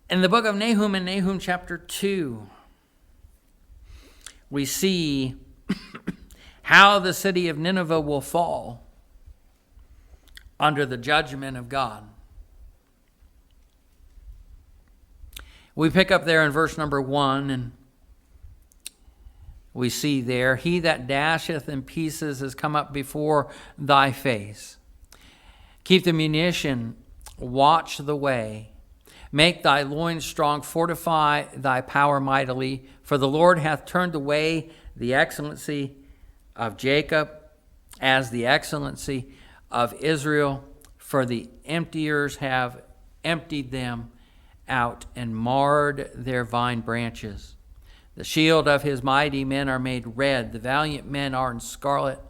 In the book of Nahum, in Nahum chapter 2, we see how the city of Nineveh will fall under the judgment of God. We pick up there in verse number 1, and we see there, he that dasheth in pieces has come up before thy face. Keep the munition, watch the way. Make thy loins strong, fortify thy power mightily. For the Lord hath turned away the excellency of Jacob as the excellency of Israel. For the emptiers have emptied them out and marred their vine branches. The shield of his mighty men are made red. The valiant men are in scarlet.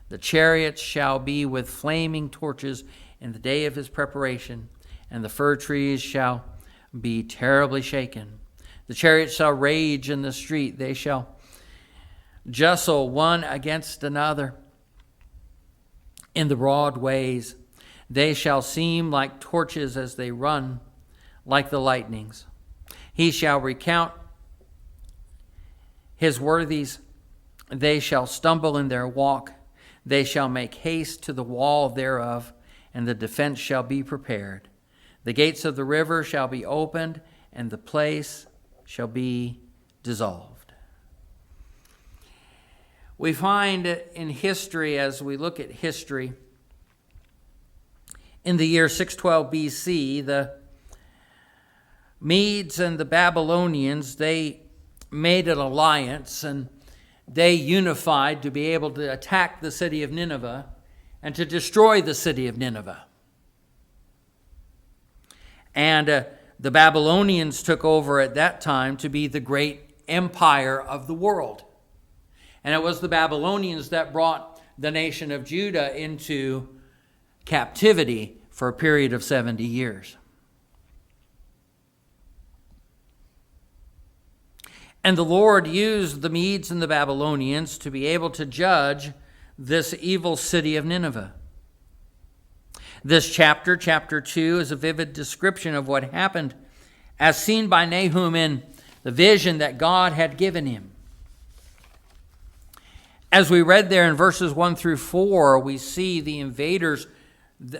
The chariots shall be with flaming torches in the day of his preparation, and the fir trees shall be terribly shaken. The chariots shall rage in the street. They shall jostle one against another in the broad ways. They shall seem like torches as they run, like the lightnings. He shall recount his worthies. They shall stumble in their walk. They shall make haste to the wall thereof, and the defense shall be prepared. The gates of the river shall be opened, and the place shall be dissolved. We find in history, as we look at history, in the year 612 BC, the Medes and the Babylonians, they made an alliance, and they unified to be able to attack the city of Nineveh and to destroy the city of Nineveh. And the Babylonians took over at that time to be the great empire of the world. And it was the Babylonians that brought the nation of Judah into captivity for a period of 70 years. And the Lord used the Medes and the Babylonians to be able to judge this evil city of Nineveh. This chapter, chapter 2, is a vivid description of what happened as seen by Nahum in the vision that God had given him. As we read there in verses 1 through 4, we see the invaders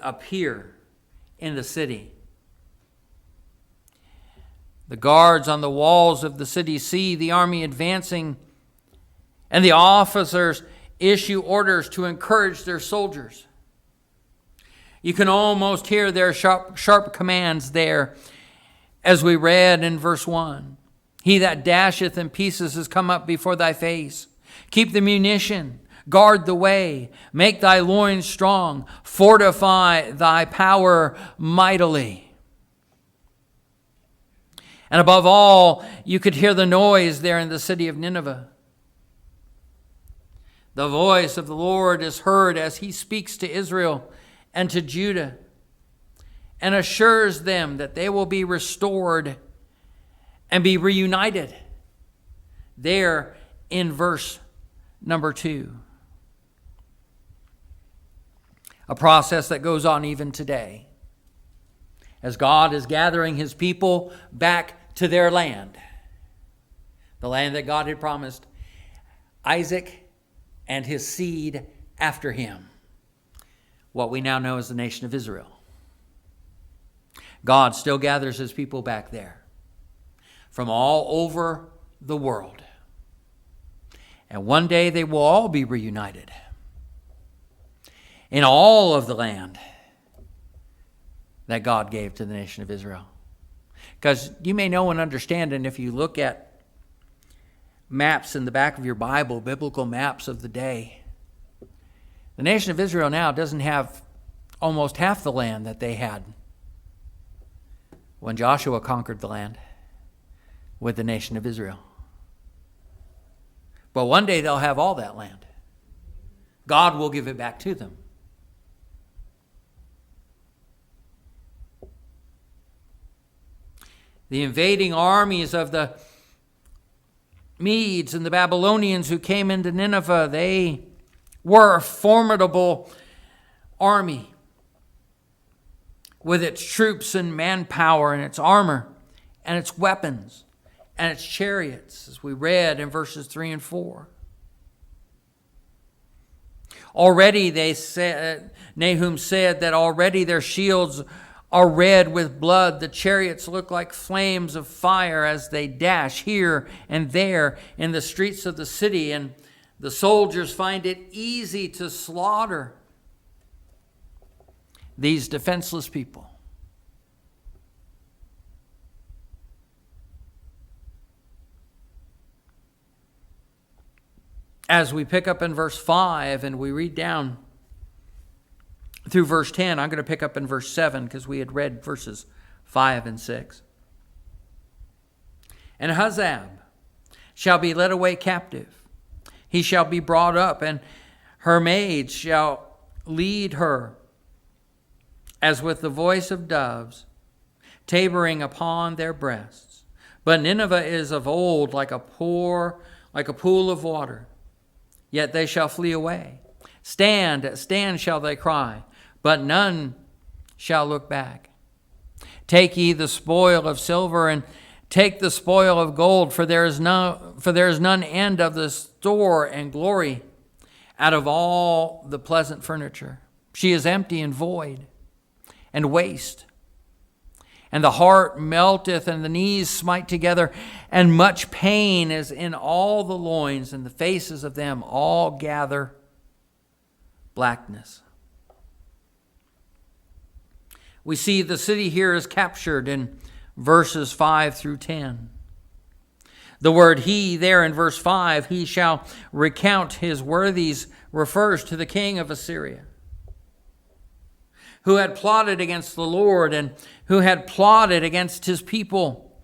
appear in the city. The guards on the walls of the city see the army advancing, and the officers issue orders to encourage their soldiers. You can almost hear their sharp commands there as we read in verse 1. He that dasheth in pieces has come up before thy face. Keep the munition, guard the way, make thy loins strong, fortify thy power mightily. And above all, you could hear the noise there in the city of Nineveh. The voice of the Lord is heard as he speaks to Israel and to Judah, and assures them that they will be restored and be reunited. There in verse number 2. A process that goes on even today, as God is gathering his people back to their land, the land that God had promised Isaac and his seed after him, what we now know as the nation of Israel. God still gathers his people back there from all over the world. And one day they will all be reunited in all of the land that God gave to the nation of Israel. Because you may know and understand, and if you look at maps in the back of your Bible, biblical maps of the day, the nation of Israel now doesn't have almost half the land that they had when Joshua conquered the land with the nation of Israel. But one day they'll have all that land. God will give it back to them. The invading armies of the Medes and the Babylonians who came into Nineveh, they were a formidable army with its troops and manpower and its armor and its weapons and its chariots, as we read in verses 3 and 4. Already Nahum said that already their shields are red with blood. The chariots look like flames of fire as they dash here and there in the streets of the city, and the soldiers find it easy to slaughter these defenseless people. As we pick up in verse 5 and we read down through verse 10, I'm going to pick up in verse 7 because we had read verses 5 and 6. And Huzzab shall be led away captive. He shall be brought up, and her maids shall lead her, as with the voice of doves, tabering upon their breasts. But Nineveh is of old like a pool of water. Yet they shall flee away. Stand, stand, shall they cry, but none shall look back. Take ye the spoil of silver, and take the spoil of gold, for there is none end of the store and glory out of all the pleasant furniture. She is empty and void and waste. And the heart melteth, and the knees smite together, and much pain is in all the loins, and the faces of them all gather blackness. We see the city here is captured in verses 5 through 10. The word he there in verse 5, he shall recount his worthies, refers to the king of Assyria, who had plotted against the Lord and who had plotted against his people,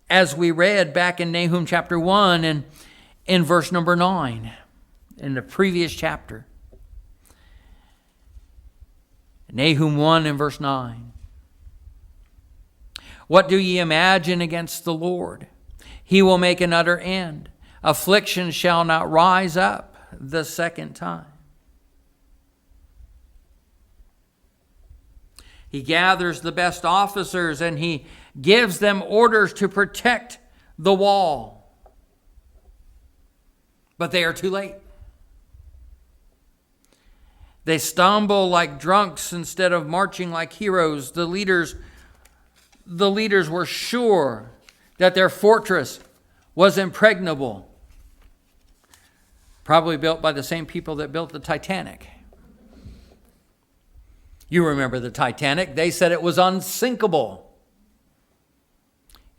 as we read back in Nahum chapter 1 and in verse number 9 in the previous chapter. Nahum 1 and verse 9. What do ye imagine against the Lord? He will make an utter end. Affliction shall not rise up the second time. He gathers the best officers and he gives them orders to protect the wall. But they are too late. They stumble like drunks instead of marching like heroes. The leaders were sure that their fortress was impregnable. Probably built by the same people that built the Titanic. You remember the Titanic. They said it was unsinkable.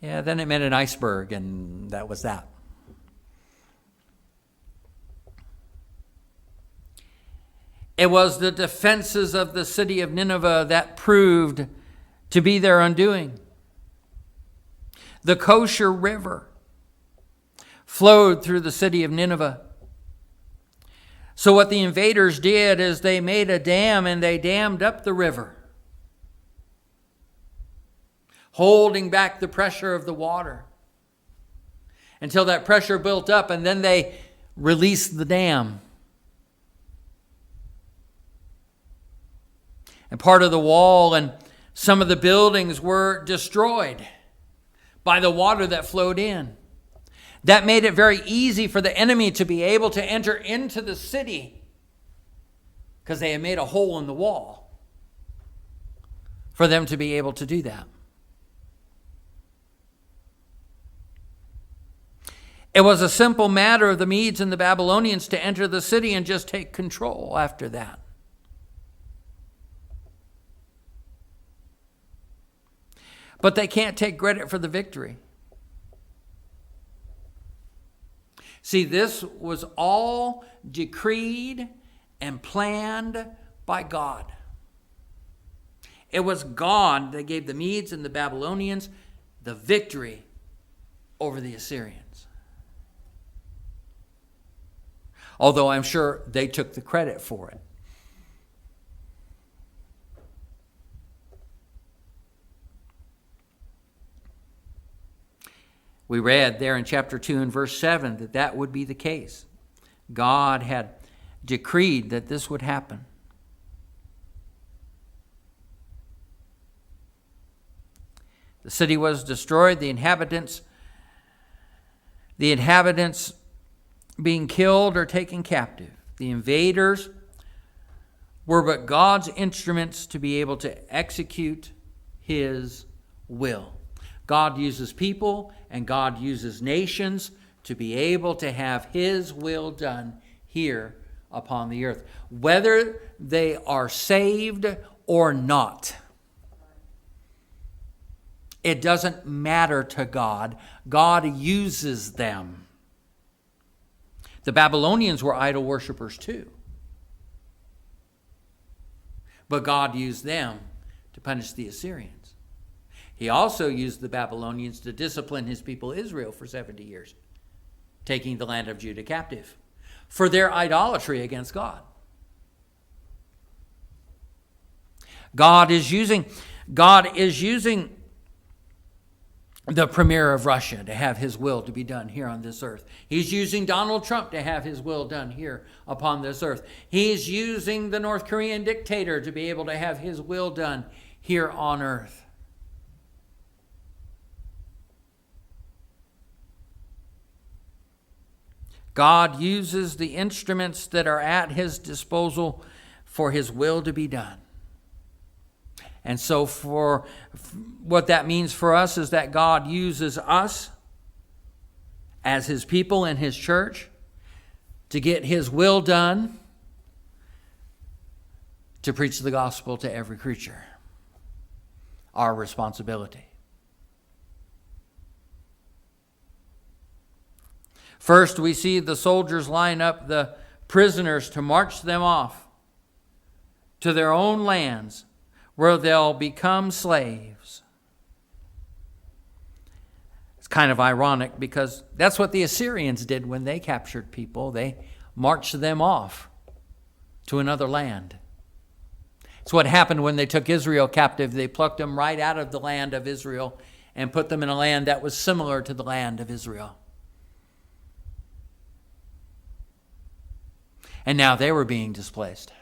Yeah, then it meant an iceberg, and that was that. It was the defenses of the city of Nineveh that proved to be their undoing. The Kosher River flowed through the city of Nineveh. So what the invaders did is they made a dam and they dammed up the river, holding back the pressure of the water until that pressure built up, and then they released the dam. And part of the wall and some of the buildings were destroyed by the water that flowed in. That made it very easy for the enemy to be able to enter into the city because they had made a hole in the wall for them to be able to do that. It was a simple matter of the Medes and the Babylonians to enter the city and just take control after that. But they can't take credit for the victory. See, this was all decreed and planned by God. It was God that gave the Medes and the Babylonians the victory over the Assyrians. Although I'm sure they took the credit for it. We read there in chapter 2 and verse 7 that that would be the case. God had decreed that this would happen. The city was destroyed, the inhabitants being killed or taken captive. The invaders were but God's instruments to be able to execute his will. God uses people and God uses nations to be able to have his will done here upon the earth, whether they are saved or not. It doesn't matter to God. God uses them. The Babylonians were idol worshipers too. But God used them to punish the Assyrians. He also used the Babylonians to discipline his people Israel for 70 years, taking the land of Judah captive for their idolatry against God. God is using the premier of Russia to have his will to be done here on this earth. He's using Donald Trump to have his will done here upon this earth. He's using the North Korean dictator to be able to have his will done here on earth. God uses the instruments that are at his disposal for his will to be done. And so for what that means for us is that God uses us as his people in his church to get his will done, to preach the gospel to every creature. Our responsibility. First, we see the soldiers line up the prisoners to march them off to their own lands, where they'll become slaves. It's kind of ironic because that's what the Assyrians did when they captured people. They marched them off to another land. It's what happened when they took Israel captive. They plucked them right out of the land of Israel and put them in a land that was similar to the land of Israel. And now they were being displaced.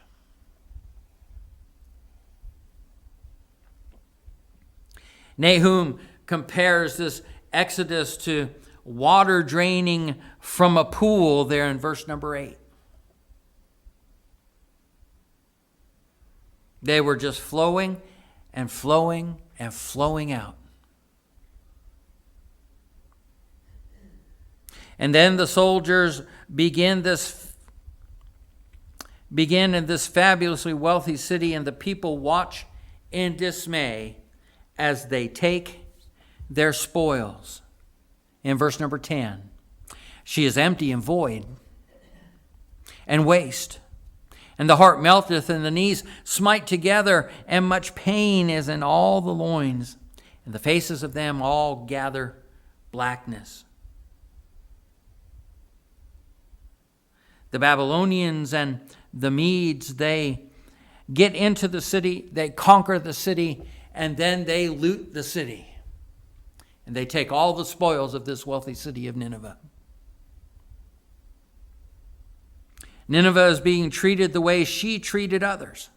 Nahum compares this exodus to water draining from a pool there in verse number 8. They were just flowing and flowing and flowing out. And then the soldiers begin in this fabulously wealthy city, and the people watch in dismay as they take their spoils. In verse number 10, she is empty and void and waste, and the heart melteth, and the knees smite together, and much pain is in all the loins, and the faces of them all gather blackness. The Babylonians and the Medes, they get into the city, they conquer the city, and then they loot the city. And they take all the spoils of this wealthy city of Nineveh. Nineveh is being treated the way she treated others.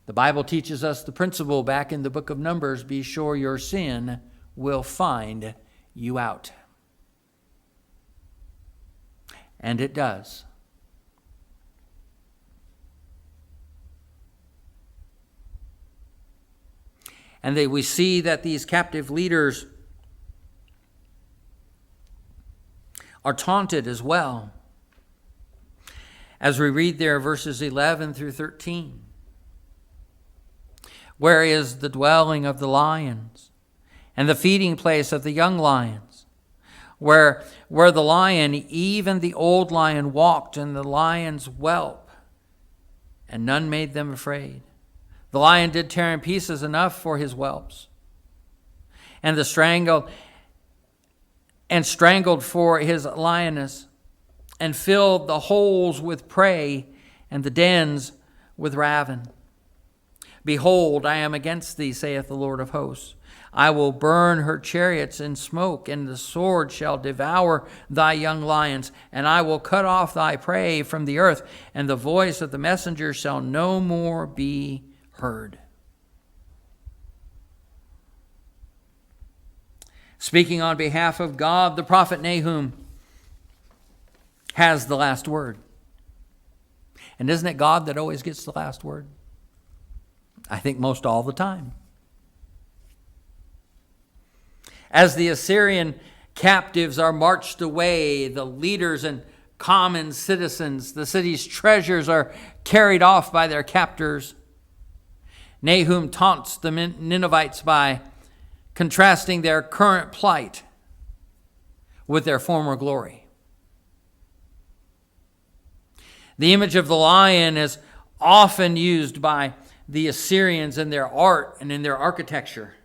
The Bible teaches us the principle back in the book of Numbers: be sure your sin will find you out. And it does. And we see that these captive leaders are taunted as well. As we read there, verses 11 through 13. Where is the dwelling of the lions, and the feeding place of the young lions? Where the lion, even the old lion, walked, and the lions whelp, and none made them afraid. The lion did tear in pieces enough for his whelps, and strangled for his lioness, and filled the holes with prey, and the dens with ravin. Behold, I am against thee, saith the Lord of hosts. I will burn her chariots in smoke, and the sword shall devour thy young lions, and I will cut off thy prey from the earth, and the voice of the messenger shall no more be heard. Speaking on behalf of God, the prophet Nahum has the last word. And isn't it God that always gets the last word? I think most all the time. As the Assyrian captives are marched away, the leaders and common citizens, the city's treasures are carried off by their captors. Nahum taunts the Ninevites by contrasting their current plight with their former glory. The image of the lion is often used by the Assyrians in their art and in their architecture.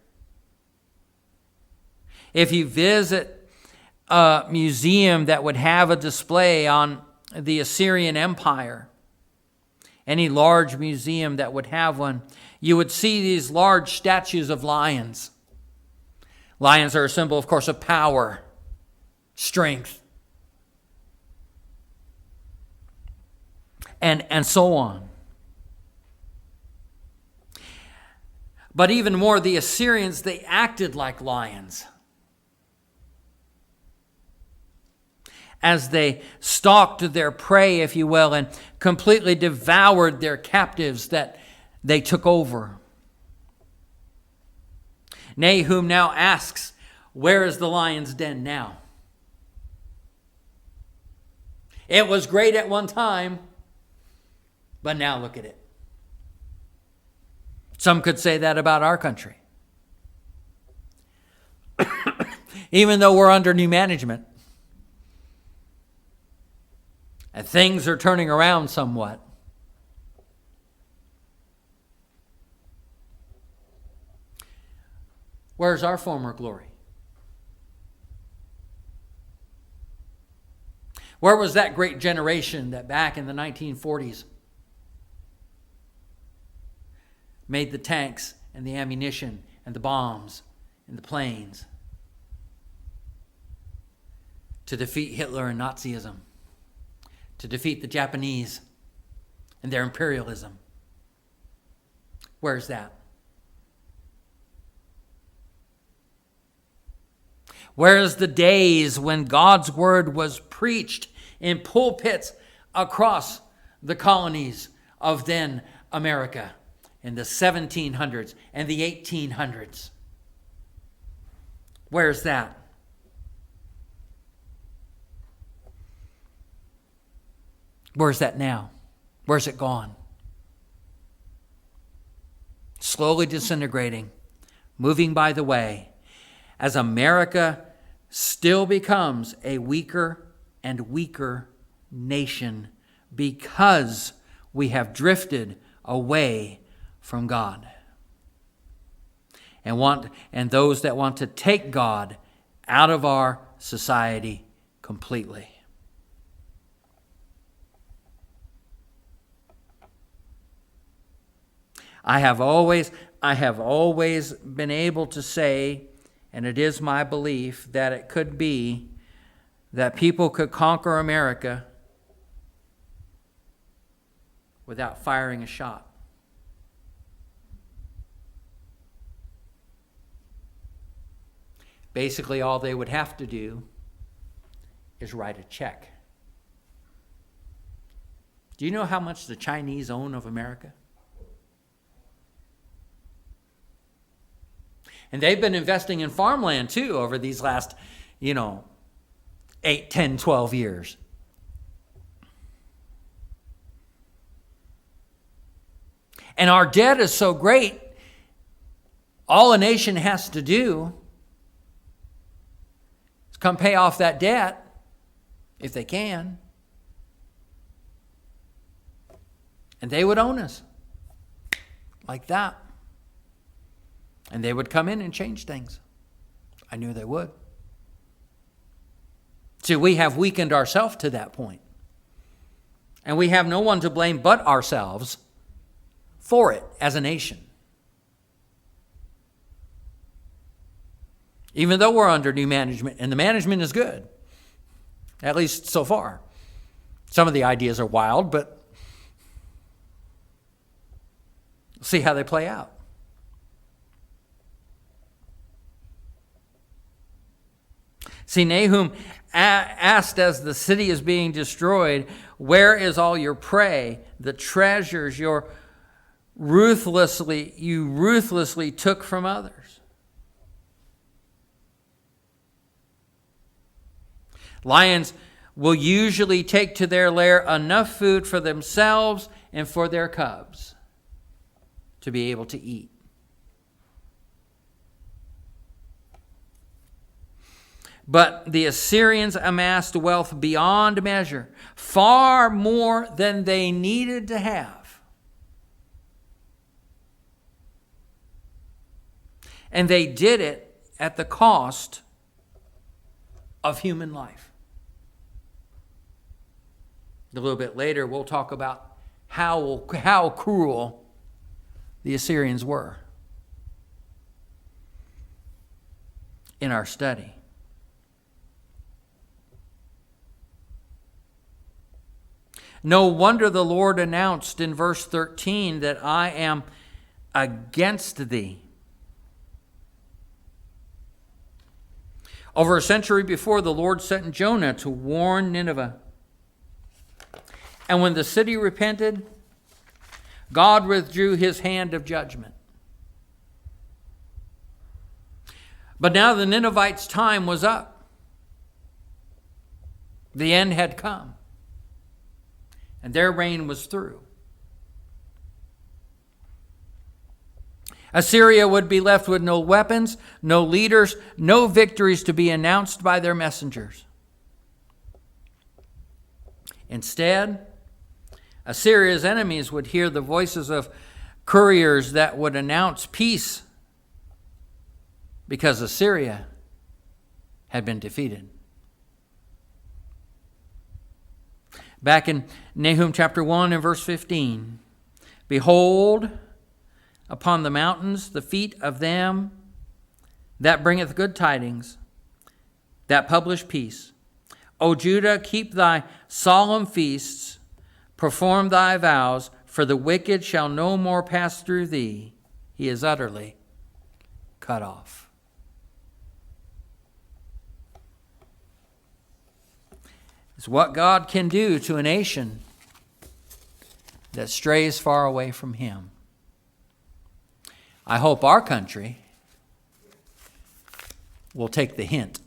If you visit a museum that would have a display on the Assyrian Empire, any large museum that would have one, you would see these large statues of lions. Lions are a symbol, of course, of power, strength, and so on. But even more, the Assyrians, they acted like lions. As they stalked their prey, if you will, and completely devoured their captives that they took over. Nahum now asks, where is the lion's den now? It was great at one time, but now look at it. Some could say that about our country. Even though we're under new management, and things are turning around somewhat. Where's our former glory? Where was that great generation that back in the 1940s made the tanks and the ammunition and the bombs and the planes to defeat Hitler and Nazism, to defeat the Japanese and their imperialism? Where's that? Where's the days when God's word was preached in pulpits across the colonies of then America in the 1700s and the 1800s? Where's that? Where's that now? Where's it gone? Slowly disintegrating, moving by the way, as America still becomes a weaker and weaker nation because we have drifted away from God. And those that want to take God out of our society completely. I have always been able to say, and it is my belief, that it could be that people could conquer America without firing a shot. Basically, all they would have to do is write a check. Do you know how much the Chinese own of America? And they've been investing in farmland too over these last, 8, 10, 12 years. And our debt is so great, all a nation has to do is come pay off that debt, if they can. And they would own us like that. And they would come in and change things. I knew they would. See, we have weakened ourselves to that point. And we have no one to blame but ourselves for it as a nation. Even though we're under new management, and the management is good, at least so far. Some of the ideas are wild, but we'll see how they play out. See, Nahum asked as the city is being destroyed, where is all your prey, the treasures you ruthlessly took from others? Lions will usually take to their lair enough food for themselves and for their cubs to be able to eat. But the Assyrians amassed wealth beyond measure, far more than they needed to have. And they did it at the cost of human life. A little bit later, we'll talk about how cruel the Assyrians were in our study. No wonder the Lord announced in verse 13 that I am against thee. Over a century before, the Lord sent Jonah to warn Nineveh. And when the city repented, God withdrew his hand of judgment. But now the Ninevites' time was up. The end had come. And their reign was through. Assyria would be left with no weapons, no leaders, no victories to be announced by their messengers. Instead, Assyria's enemies would hear the voices of couriers that would announce peace because Assyria had been defeated. Back in Nahum chapter 1 and verse 15, behold, upon the mountains the feet of them that bringeth good tidings, that publish peace. O Judah, keep thy solemn feasts, perform thy vows, for the wicked shall no more pass through thee. He is utterly cut off. It's what God can do to a nation that strays far away from him. I hope our country will take the hint